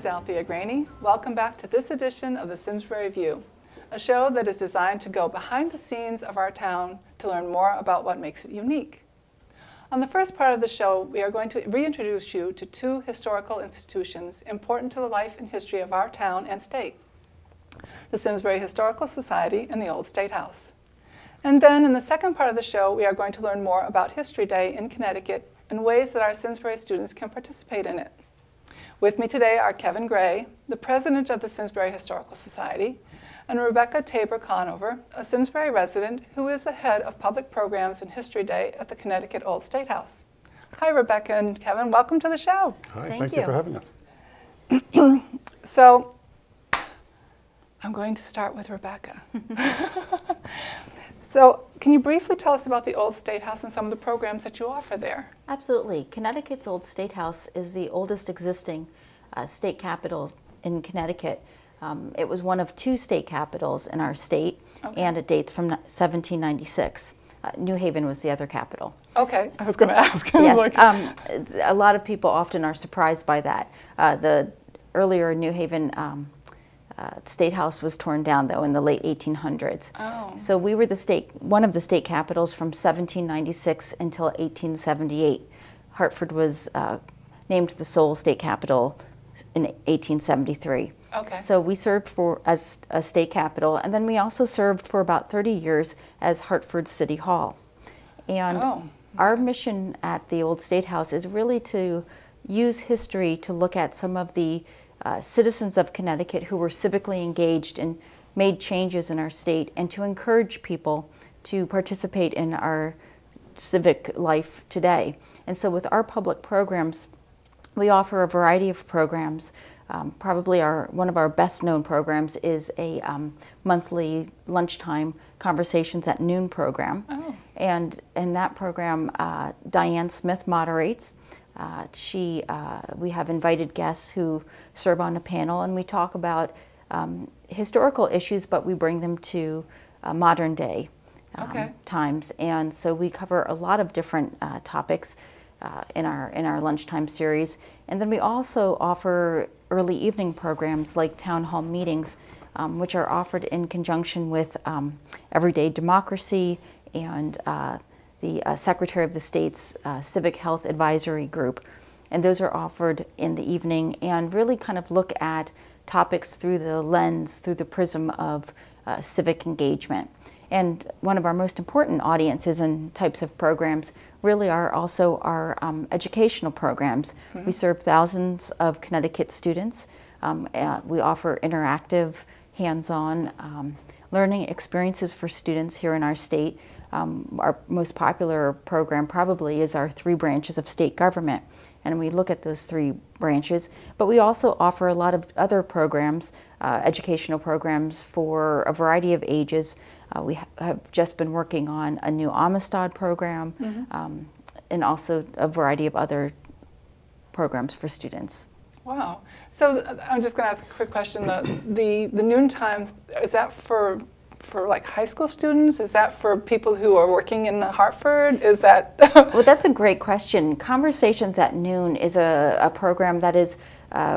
is Althea Greaney. Welcome back to this edition of the Simsbury View, a show that is designed to go behind the scenes of our town to learn more about what makes it unique. On the first part of the show, we are going to reintroduce you to two historical institutions important to the life and history of our town and state: the Simsbury Historical Society and the Old State House. And then in the second part of the show, we are going to learn more about History Day in Connecticut and ways that our Simsbury students can participate in it. With me today are Kevin Gray, the president of the Simsbury Historical Society, and Rebecca Taber-Conover, a Simsbury resident who is the head of public programs and History Day at the Connecticut Old State House. Hi, Rebecca and Kevin. Welcome to the show. Hi, thank you for having us. So, I'm going to start with Rebecca. So, can you briefly tell us about the Old State House and some of the programs that you offer there? Absolutely. Connecticut's Old State House is the oldest existing state capitol in Connecticut. It was one of two state capitals in our state, and it dates from 1796. New Haven was the other capital. Okay, I was going to ask. Yes, a lot of people often are surprised by that. The earlier New Haven State House was torn down, though, in the late 1800s. Oh. So we were one of the state capitals from 1796 until 1878. Hartford was named the sole state capital in 1873. Okay. So we served as a state capital, and then we also served for about 30 years as Hartford City Hall. And our mission at the Old State House is really to use history to look at some of the citizens of Connecticut who were civically engaged and made changes in our state, and to encourage people to participate in our civic life today. And so with our public programs, we offer a variety of programs. Probably one of our best known programs is a monthly lunchtime Conversations at Noon program. Oh. And in that program, Diane Smith moderates. We have invited guests who serve on a panel, and we talk about historical issues, but we bring them to modern day times. And so we cover a lot of different topics in our lunchtime series. And then we also offer early evening programs like town hall meetings, which are offered in conjunction with Everyday Democracy and the Secretary of the State's Civic Health Advisory Group. And those are offered in the evening and really kind of look at topics through the prism of civic engagement. And one of our most important audiences and types of programs really are also our educational programs. Mm-hmm. We serve thousands of Connecticut students. We offer interactive, hands-on learning experiences for students here in our state. Our most popular program probably is our 3 branches of state government, and we look at those 3 branches. But we also offer a lot of other programs, educational programs for a variety of ages. We have just been working on a new Amistad program, mm-hmm. And also a variety of other programs for students. Wow. So I'm just going to ask a quick question. The noontime, is that for like high school students? Is that for people who are working in Hartford? Is that? Well, that's a great question. Conversations at Noon is a program that is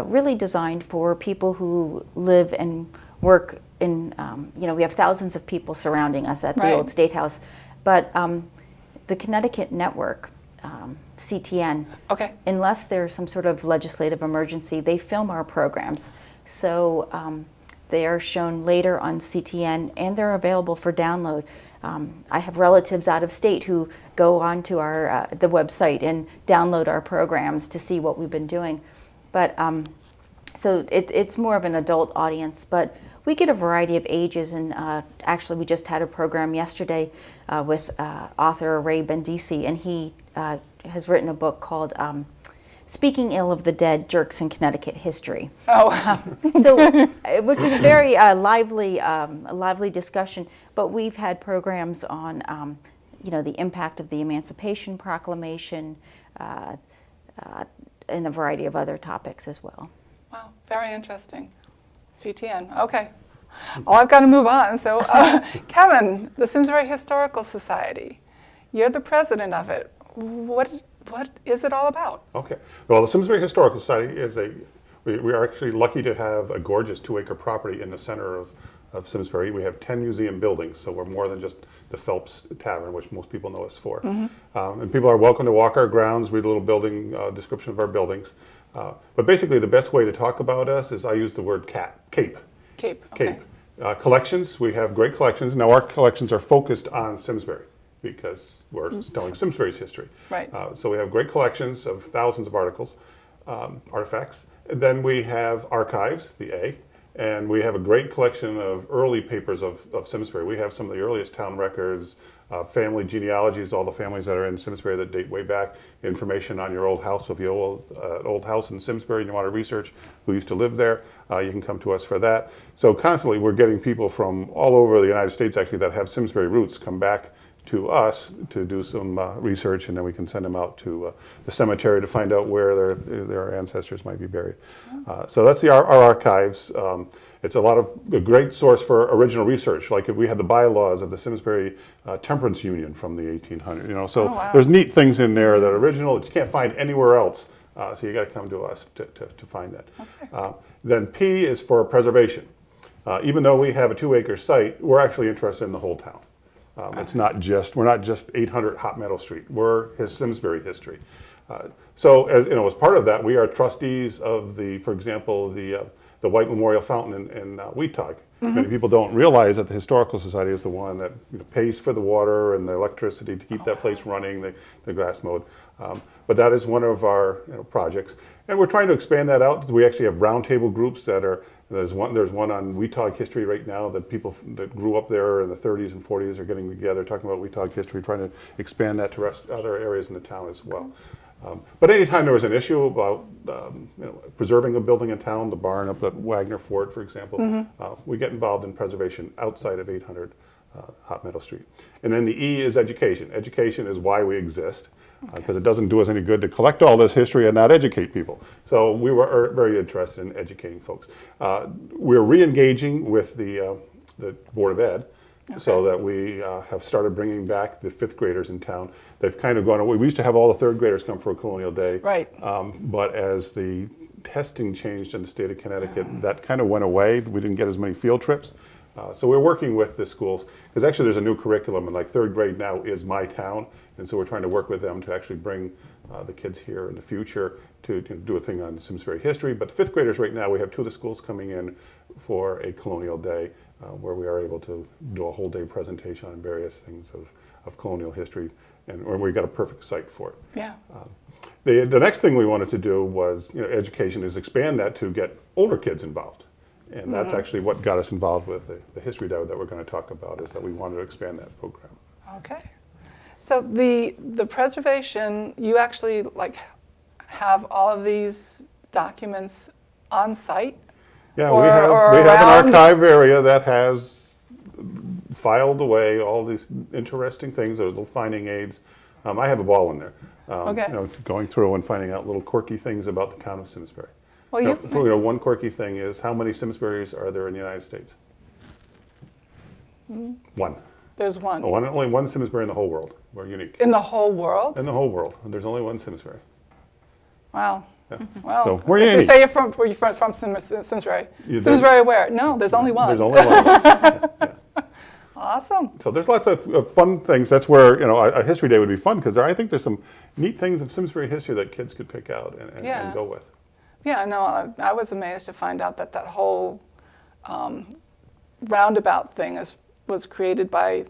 really designed for people who live and work in, we have thousands of people surrounding us at the Old State House, but the Connecticut Network, CTN, unless there's some sort of legislative emergency, they film our programs. So they are shown later on CTN, and they're available for download. I have relatives out of state who go onto the website and download our programs to see what we've been doing. But so it's more of an adult audience, but we get a variety of ages. And actually, we just had a program yesterday with author Ray Bendisi, and he has written a book called Speaking Ill of the Dead, Jerks in Connecticut History. Oh, which was a very lively discussion. But we've had programs on, the impact of the Emancipation Proclamation, and a variety of other topics as well. Wow, very interesting. CTN, okay. Oh, I've got to move on. So, Kevin, the Simsbury Historical Society, you're the president of it. What is it all about? Okay. Well, the Simsbury Historical Society is a We are actually lucky to have a gorgeous 2-acre property in the center of Simsbury. We have 10 museum buildings, so we're more than just the Phelps Tavern, which most people know us for. And people are welcome to walk our grounds, read a little building description of our buildings. But basically, the best way to talk about us is I use the word cape. Cape. Okay. Collections, we have great collections. Now, our collections are focused on Simsbury because we're telling Simsbury's history. Right. So we have great collections of thousands of artifacts. And then we have archives, the A, and we have a great collection of early papers of Simsbury. We have some of the earliest town records, family genealogies, all the families that are in Simsbury that date way back, information on your old house. So if you have old house in Simsbury and you want to research who used to live there, you can come to us for that. So constantly we're getting people from all over the United States actually that have Simsbury roots come back to us to do some research, and then we can send them out to the cemetery to find out where their ancestors might be buried. So that's our archives. It's a great source for original research. Like if we had the bylaws of the Simsbury Temperance Union from the 1800s, you know. So there's neat things in there that are original that you can't find anywhere else. So you got to come to us to find that. Okay. Then P is for preservation. Even though we have a 2-acre site, we're actually interested in the whole town. It's not just, we're not just 800 Hot Meadow Street. We're his Simsbury history. So as you know, as part of that, we are trustees of for example, the White Memorial Fountain in Weetog. Many people don't realize that the Historical Society is the one that pays for the water and the electricity to keep that place running, the grass mowed. But that is one of our projects, and we're trying to expand that out. We actually have roundtable groups that are. There's one on Weetog history right now that people that grew up there in the 30s and 40s are getting together talking about Weetog history, trying to expand that to other areas in the town as well. But anytime there was an issue about preserving a building in town, the barn up at Wagner Fort, for example, we get involved in preservation outside of 800 Hot Meadow Street. And then the E is education. Education is why we exist. Because it doesn't do us any good to collect all this history and not educate people. So we were very interested in educating folks. We're re-engaging with the Board of Ed, so that we have started bringing back the 5th graders in town. They've kind of gone away. We used to have all the 3rd graders come for a Colonial Day. Right. But as the testing changed in the state of Connecticut, that kind of went away. We didn't get as many field trips. So we're working with the schools, because actually there's a new curriculum, and like 3rd grade now is My Town, and so we're trying to work with them to actually bring the kids here in the future to do a thing on Simsbury history. But the 5th graders right now, we have 2 of the schools coming in for a Colonial Day, where we are able to do a whole day presentation on various things of colonial history, and we've got a perfect site for it. Yeah. The next thing we wanted to do was, education, is expand that to get older kids involved. And that's actually what got us involved with the history day that we're going to talk about, is that we wanted to expand that program. Okay. So the preservation, you actually have all of these documents on site? Yeah, we have an archive area that has filed away all these interesting things. There's little finding aids. I have a ball in there. Going through and finding out little quirky things about the town of Simsbury. Well, one quirky thing is, how many Simsburys are there in the United States? One. There's one. Only one Simsbury in the whole world. We're unique. In the whole world? In the whole world. There's only one Simsbury. Wow. Yeah. Well, so we're unique. You say you're from Simsbury. Simsbury where? No, there's only one. There's only one. Yeah. Awesome. So there's lots of fun things. That's where a history day would be fun, because I think there's some neat things of Simsbury history that kids could pick out and go with. Yeah, no, I was amazed to find out that whole roundabout thing was created by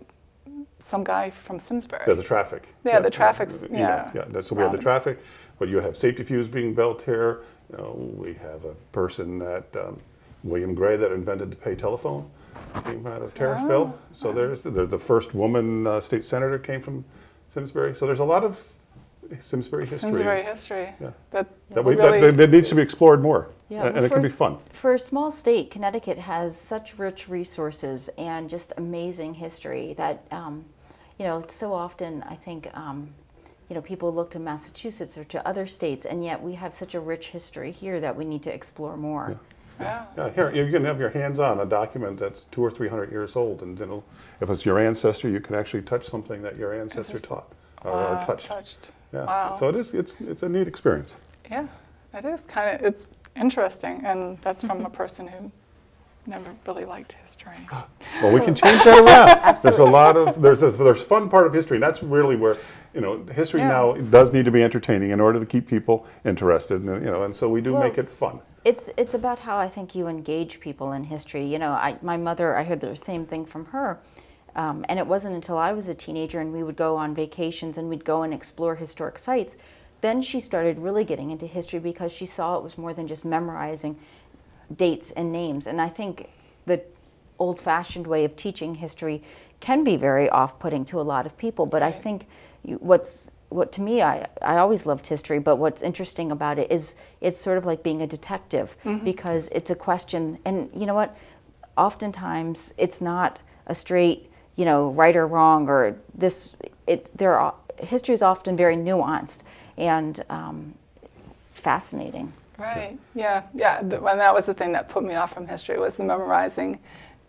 some guy from Simsbury. Yeah, the traffic. Yeah, the traffic's, So we have the traffic, but you have safety fuse being built here. We have a person that, William Gray, that invented the pay telephone, came out of Tariffville. So there's the first woman state senator came from Simsbury. So there's a lot of Simsbury history. Simsbury history. Yeah. That needs to be explored more. Yeah, and it can be fun. For a small state, Connecticut has such rich resources and just amazing history that, so often I think, people look to Massachusetts or to other states, and yet we have such a rich history here that we need to explore more. Yeah. Here you can have your hands on a document that's 200 or 300 years old, and if it's your ancestor, you can actually touch something that your ancestor taught or touched. Yeah. Wow. So it's a neat experience. Yeah, it is kind of Interesting, and that's from a person who never really liked history. Well, we can change that around. There's a lot of, there's fun part of history, and that's really where, history now does need to be entertaining in order to keep people interested, and so we do make it fun. It's about how I think you engage people in history. My mother, I heard the same thing from her, and it wasn't until I was a teenager and we would go on vacations and we'd go and explore historic sites. Then she started really getting into history because she saw it was more than just memorizing dates and names. And I think the old-fashioned way of teaching history can be very off-putting to a lot of people. But I think what to me, I always loved history, but what's interesting about it is it's sort of like being a detective, because it's a question, and you know what? Oftentimes it's not a straight, right or wrong, or this. History is often very nuanced and fascinating. Right. Yeah. And that was the thing that put me off from history, was the memorizing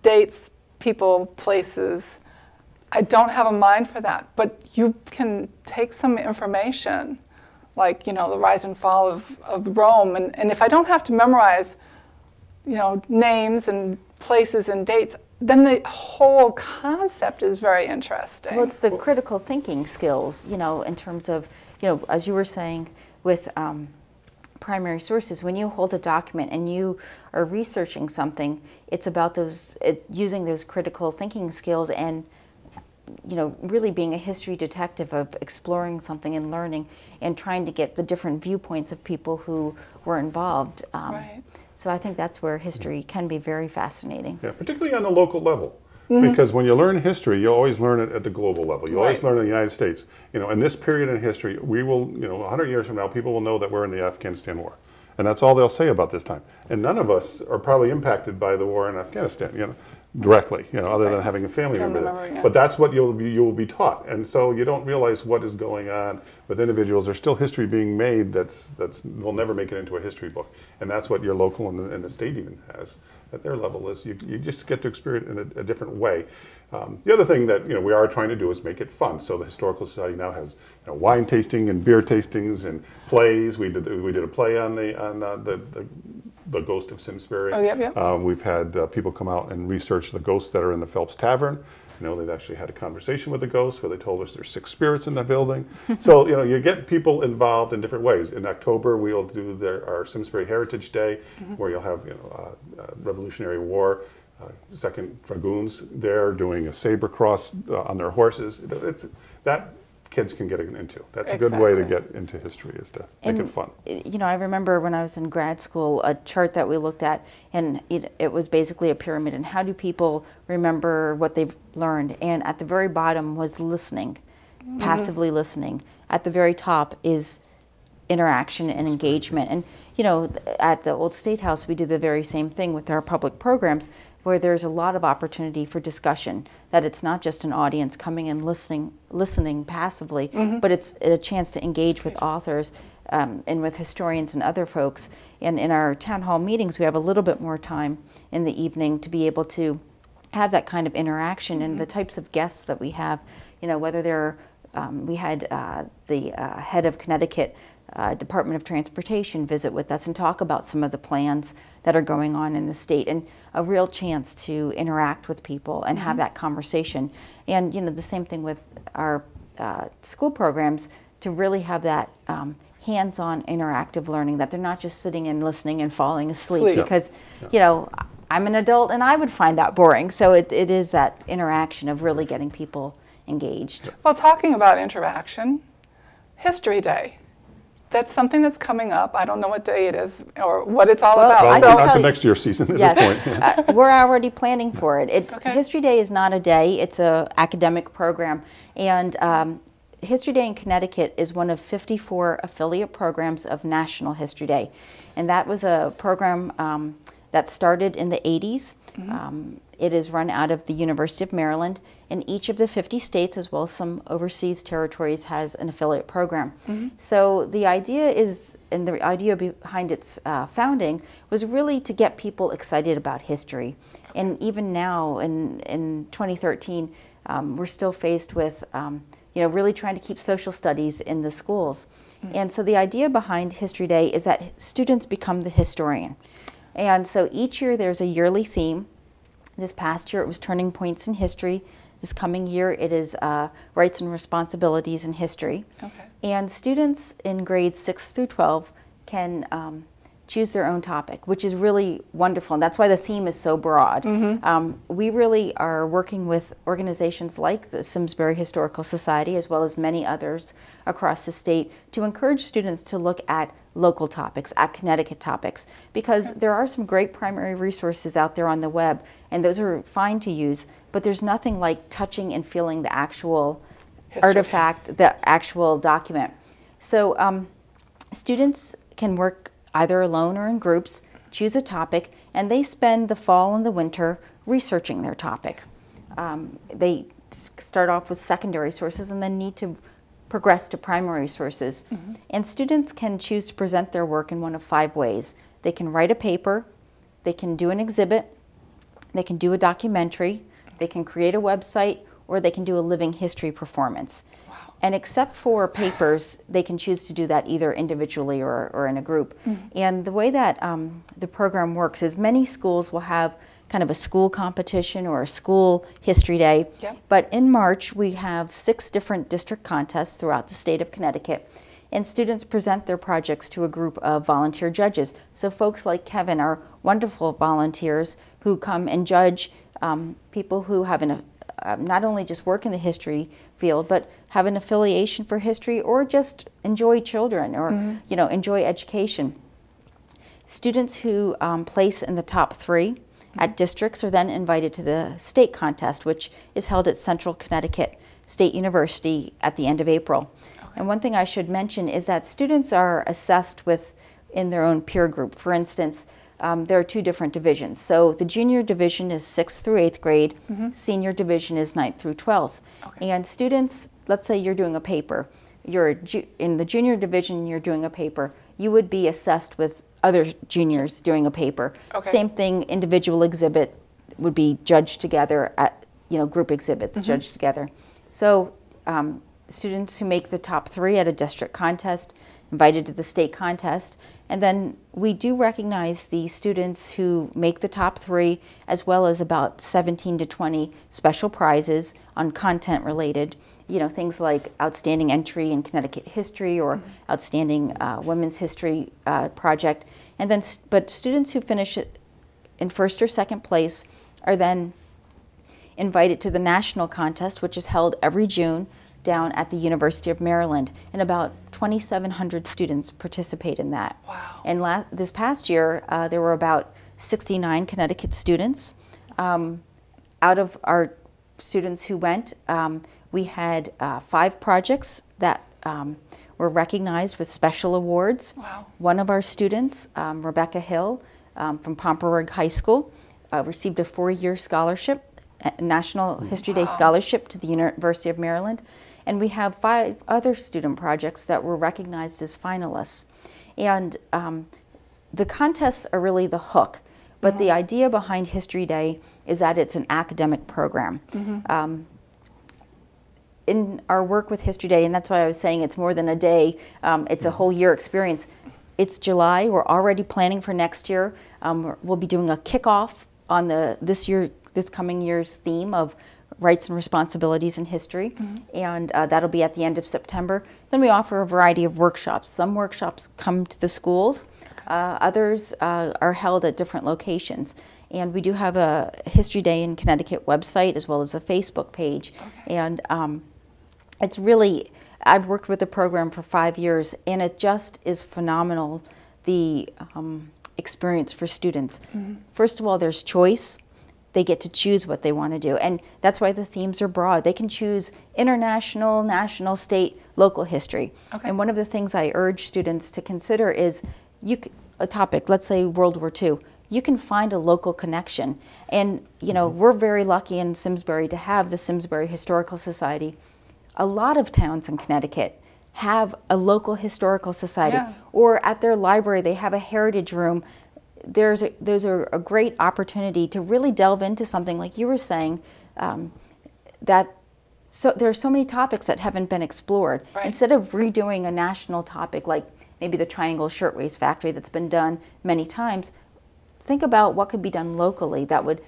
dates, people, places. I don't have a mind for that, but you can take some information, like, the rise and fall of Rome, and if I don't have to memorize, names and places and dates, then the whole concept is very interesting. Well, it's the critical thinking skills, in terms of, as you were saying with primary sources, when you hold a document and you are researching something, it's about using those critical thinking skills and really being a history detective, of exploring something and learning and trying to get the different viewpoints of people who were involved. So I think that's where history can be very fascinating. Yeah, particularly on the local level. Because when you learn history, you always learn it at the global level. You always learn in the United States. In this period in history, we will, 100 years from now, people will know that we're in the Afghanistan war. And that's all they'll say about this time. And none of us are probably impacted by the war in Afghanistan, directly, other than having a family member there. But that's what you will be taught. And so you don't realize what is going on with individuals. There's still history being made that's will never make it into a history book. And that's what your local and the state even has at their level, is you just get to experience it in a different way. The other thing that we are trying to do is make it fun. So the Historical Society now has wine tasting and beer tastings and plays. We did a play on the ghost of Simsbury. We've had people come out and research the ghosts that are in the Phelps Tavern. They've actually had a conversation with the ghosts where they told us there's 6 spirits in the building. So, you get people involved in different ways. In October, we'll do our Simsbury Heritage Day, where you'll have, Revolutionary War, 2nd Dragoons there doing a saber cross on their horses. That kids can get into. That's a good way to get into history, is to make it fun. I remember when I was in grad school, a chart that we looked at, and it was basically a pyramid, and how do people remember what they've learned? And at the very bottom was listening, passively listening. At the very top is interaction and engagement. And at the Old State House, we do the very same thing with our public programs, where there's a lot of opportunity for discussion, that it's not just an audience coming and listening passively, but it's a chance to engage with authors and with historians and other folks. And in our town hall meetings, we have a little bit more time in the evening to be able to have that kind of interaction. And the types of guests that we have, whether they're, we had the head of Connecticut Department of Transportation visit with us and talk about some of the plans that are going on in the state, and a real chance to interact with people and have that conversation. And the same thing with our school programs, to really have that hands-on interactive learning, that they're not just sitting and listening and falling asleep, because I'm an adult and I would find that boring. So it is that interaction of really getting people engaged. Well, talking about interaction, History Day. That's something that's coming up. I don't know what day it is or what it's all about. Well, not the next year's season at this point. We're already planning for it. History Day is not a day. It's an academic program. And History Day in Connecticut is one of 54 affiliate programs of National History Day. And that was a program that started in the 80s. It is run out of the University of Maryland, and each of the 50 states, as well as some overseas territories, has an affiliate program. So the idea is, and the idea behind its founding, was really to get people excited about history. And even now, in 2013, we're still faced with you know, really trying to keep social studies in the schools. And so the idea behind History Day is that students become the historian. And so each year there's a yearly theme. This past year it was Turning Points in History. This coming year it is Rights and Responsibilities in History. Okay. And students in grades 6 through 12 can choose their own topic, which is really wonderful, and that's why the theme is so broad. We really are working with organizations like the Simsbury Historical Society, as well as many others across the state, to encourage students to look at local topics, at Connecticut topics, because there are some great primary resources out there on the web, and those are fine to use, but there's nothing like touching and feeling the actual artifact, the actual document. So students can work either alone or in groups, choose a topic, and they spend the fall and the winter researching their topic. They start off with secondary sources and then need to progress to primary sources. And students can choose to present their work in one of 5 ways. They can write a paper, they can do an exhibit, they can do a documentary, they can create a website, or they can do a living history performance. And except for papers, they can choose to do that either individually or in a group. And the way that the program works is many schools will have kind of a school competition or a school history day. But in March, we have 6 different district contests throughout the state of Connecticut. And students present their projects to a group of volunteer judges. So folks like Kevin are wonderful volunteers who come and judge people who have not only just work in the history field, but have an affiliation for history or just enjoy children or you know, enjoy education. Students who place in the top 3 at districts are then invited to the state contest, which is held at Central Connecticut State University at the end of April. And one thing I should mention is that students are assessed in their own peer group. For instance, there are 2 different divisions. So the junior division is 6th through 8th grade, senior division is 9th through 12th. And students, let's say you're doing a paper, in the junior division you're doing a paper, you would be assessed with other juniors doing a paper. Same thing, individual exhibit would be judged together at, you know, group exhibits judged together. So students who make the top 3 at a district contest invited to the state contest. And then we do recognize the students who make the top 3, as well as about 17 to 20 special prizes on content related, you know, things like outstanding entry in Connecticut history or outstanding women's history project. And then, but students who finish it in 1st or 2nd place are then invited to the national contest, which is held every June down at the University of Maryland, and about 2,700 students participate in that. Wow. And this past year, there were about 69 Connecticut students. Out of our students who went, we had 5 projects that were recognized with special awards. Wow. One of our students, Rebecca Hill from Pomperaug High School, received a 4-year scholarship, a National History Day scholarship to the University of Maryland. And we have 5 other student projects that were recognized as finalists. And the contests are really the hook, but the idea behind History Day is that it's an academic program. In our work with History Day, and that's why I was saying it's more than a day, it's a whole year experience. It's July, we're already planning for next year. We'll be doing a kickoff on this coming year's theme of Rights and Responsibilities in History, and that'll be at the end of September. Then we offer a variety of workshops. Some workshops come to the schools, others are held at different locations. And we do have a History Day in Connecticut website as well as a Facebook page. And it's really, I've worked with the program for 5 years, and it just is phenomenal, the experience for students. First of all, there's choice. They get to choose what they want to do. And that's why the themes are broad. They can choose international, national, state, local history. And one of the things I urge students to consider is a topic, let's say World War II. You can find a local connection. And you know, we're very lucky in Simsbury to have the Simsbury Historical Society. A lot of towns in Connecticut have a local historical society, or at their library they have a heritage room. There's a great opportunity to really delve into something like you were saying, that so there are so many topics that haven't been explored. Right. Instead of redoing a national topic like maybe the Triangle Shirtwaist Factory that's been done many times, think about what could be done locally that would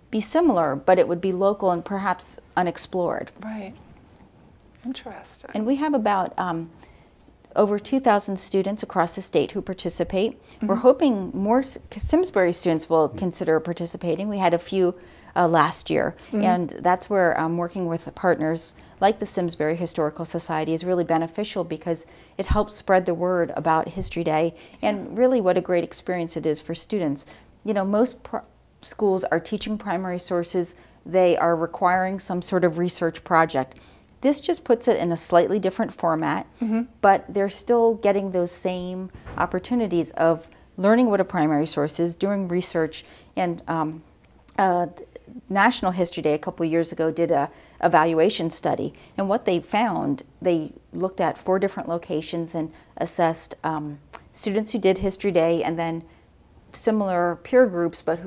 be similar, but it would be local and perhaps unexplored. Right. Interesting. And we have about over 2,000 students across the state who participate. We're hoping more Simsbury students will consider participating. We had a few last year, and that's where working with partners like the Simsbury Historical Society is really beneficial because it helps spread the word about History Day and really what a great experience it is for students. You know, most schools are teaching primary sources. They are requiring some sort of research project. This just puts it in a slightly different format, but they're still getting those same opportunities of learning what a primary source is, doing research, and National History Day a couple of years ago did a evaluation study, and what they found, they looked at 4 different locations and assessed students who did History Day and then similar peer groups, but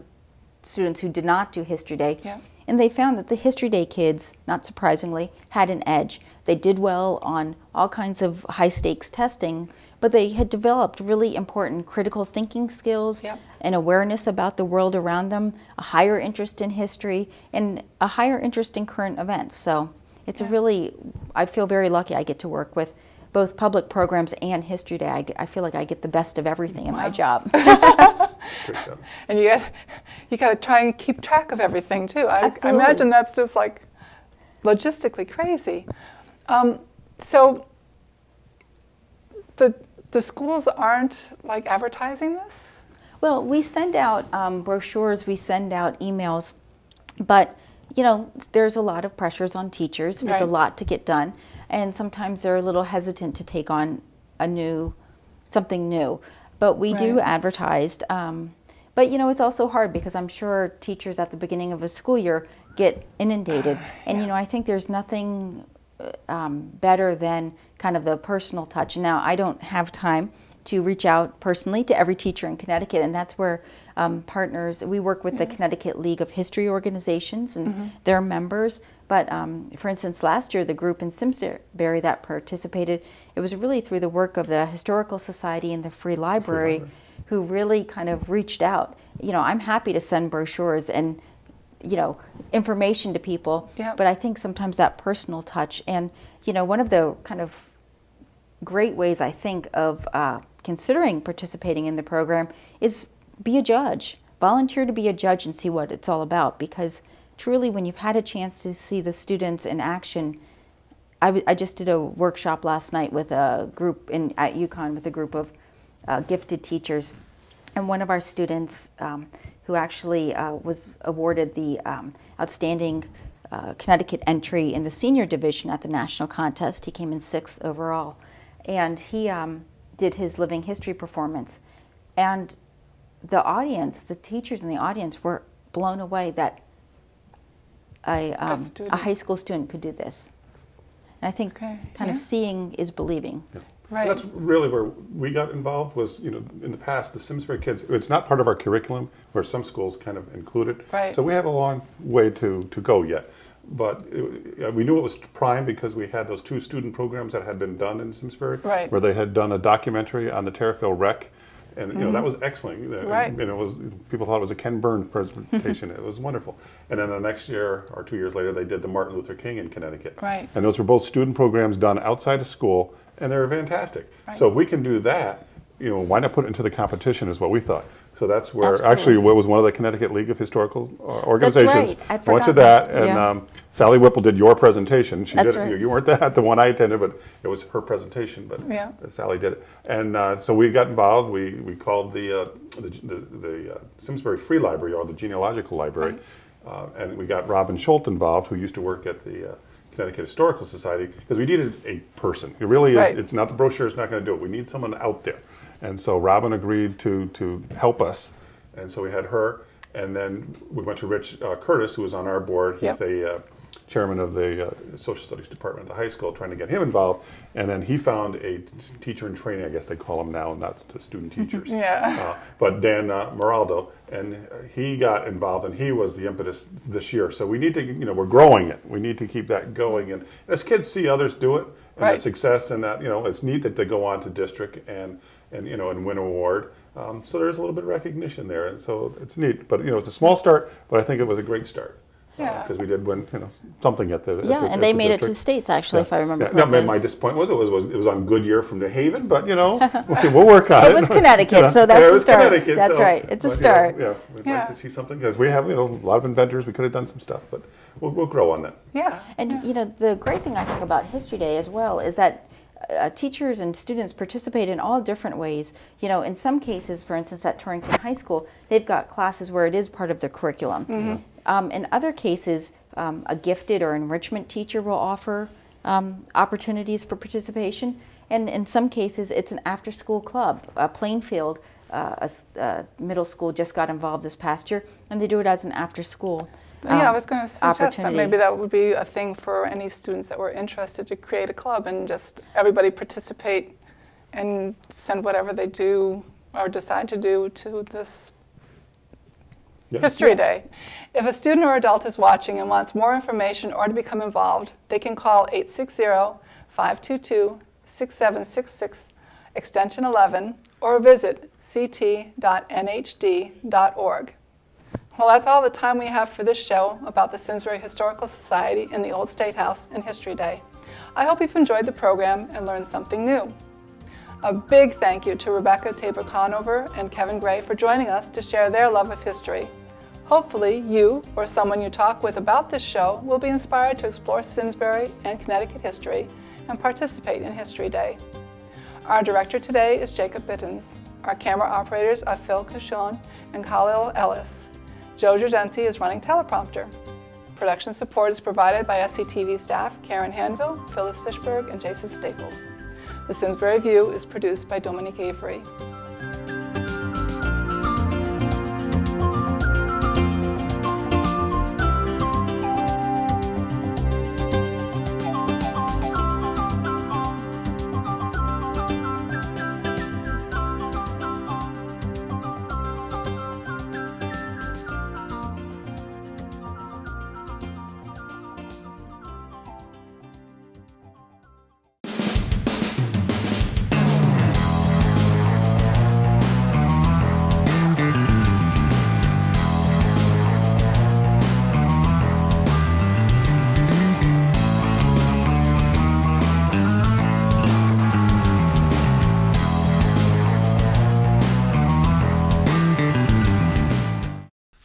students who did not do History Day. Yeah. And they found that the History Day kids, not surprisingly, had an edge. They did well on all kinds of high-stakes testing, but they had developed really important critical thinking skills, Yep. an awareness about the world around them, a higher interest in history, and a higher interest in current events. So it's a really, I feel very lucky I get to work with both public programs and History Day. I feel like I get the best of everything in my job. Great job. And you got to try and keep track of everything too. I Absolutely. imagine that's just like logistically crazy. So the schools aren't like advertising this? Well, we send out brochures, we send out emails, but you know, there's a lot of pressures on teachers with Right. a lot to get done, and sometimes they're a little hesitant to take on something new. But we do Right. advertise. But you know, it's also hard because I'm sure teachers at the beginning of a school year get inundated, and you know, I think there's nothing better than kind of the personal touch. Now, I don't have time to reach out personally to every teacher in Connecticut, and that's where partners, we work with the Connecticut League of History Organizations and their members. But for instance, last year, the group in Simsbury that participated, it was really through the work of the Historical Society and the Free Library who really kind of reached out. You know, I'm happy to send brochures and you know, information to people, Yep. but I think sometimes that personal touch, and you know, one of the kind of great ways I think of considering participating in the program is be a judge. Volunteer to be a judge and see what it's all about, because truly when you've had a chance to see the students in action, I just did a workshop last night with a group at UConn with a group of gifted teachers, and one of our students who actually was awarded the outstanding Connecticut entry in the senior division at the national contest. He came in 6th overall, and he did his living history performance, and the audience, the teachers in the audience were blown away that a high school student could do this. And I think kind of seeing is believing. Yeah. Right. That's really where we got involved was, you know, in the past, the Simsbury kids, it's not part of our curriculum where some schools kind of include it. Right. So we have a long way to go yet. But we knew it was prime because we had those 2 student programs that had been done in Simsbury, Right. where they had done a documentary on the Terriffill wreck. And you know, that was excellent. Right. And it was, people thought it was a Ken Burns presentation. It was wonderful. And then the next year or 2 years later, they did the Martin Luther King in Connecticut. Right. And those were both student programs done outside of school, and they were fantastic. Right. So if we can do that, you know, why not put it into the competition is what we thought. So that's where, Absolutely. actually, what was one of the Connecticut League of Historical Organizations. That's right. I went to forgot that, and Yeah. Sally Whipple did your presentation. She That's did it. right. You weren't at the one I attended, but it was her presentation. But Yeah. Sally did it, and so we got involved. We called the Simsbury Free Library, or the Genealogical Library, and we got Robin Schultz involved, who used to work at the Connecticut Historical Society, because we needed a person. It really is. Right. It's not the brochure. It's not going to do it. We need someone out there, and so Robin agreed to help us, and so we had her, and then we went to Rich Curtis, who was on our board. He's Yep. the chairman of the social studies department at the high school, trying to get him involved. And then he found a teacher in training, I guess they call them now, not the student teachers. Yeah. But Dan Moraldo, and he got involved, and he was the impetus this year. So we need to, you know, we're growing it. We need to keep that going. And as kids see others do it, and Right. that success, and that, you know, it's neat that they go on to district and you know, and win an award. So there's a little bit of recognition there, and so it's neat. But you know, it's a small start, but I think it was a great start. Yeah. Because we did win, you know, something at the And they made it to states, actually, if I remember Yeah. correctly. No, my disappointment was it was on Goodyear from New Haven, but you know, we'll work on it. It was Connecticut, You know, so that's yeah, it a was start. Connecticut, That's so- right. It's a but, start. Yeah, we'd Yeah. like to see something because we have, you know, a lot of inventors. We could have done some stuff, but we'll grow on that. Yeah. And you know, the great thing I think about History Day as well is that teachers and students participate in all different ways. You know, in some cases, for instance, at Torrington High School, they've got classes where it is part of the curriculum. In other cases, a gifted or enrichment teacher will offer opportunities for participation. And in some cases, it's an after-school club. Plainfield, a middle school just got involved this past year, and they do it as an after-school Yeah, I was going to suggest that opportunity. maybe that would be a thing for any students that were interested to create a club and just everybody participate and send whatever they do or decide to do to this Yeah. History Day. If a student or adult is watching and wants more information or to become involved, they can call 860-522-6766, extension 11, or visit ct.nhd.org. Well, that's all the time we have for this show about the Simsbury Historical Society and the Old State House and History Day. I hope you've enjoyed the program and learned something new. A big thank you to Rebecca Taber-Conover and Kevin Gray for joining us to share their love of history. Hopefully, you or someone you talk with about this show will be inspired to explore Simsbury and Connecticut history and participate in History Day. Our director today is Jacob Bittens. Our camera operators are Phil Cashon and Khalil Ellis. Joe Giardenti is running teleprompter. Production support is provided by SCTV staff Karen Hanville, Phyllis Fishberg, and Jason Staples. The Simsbury View is produced by Dominique Avery.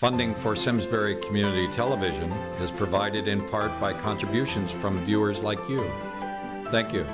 Funding for Simsbury Community Television is provided in part by contributions from viewers like you. Thank you.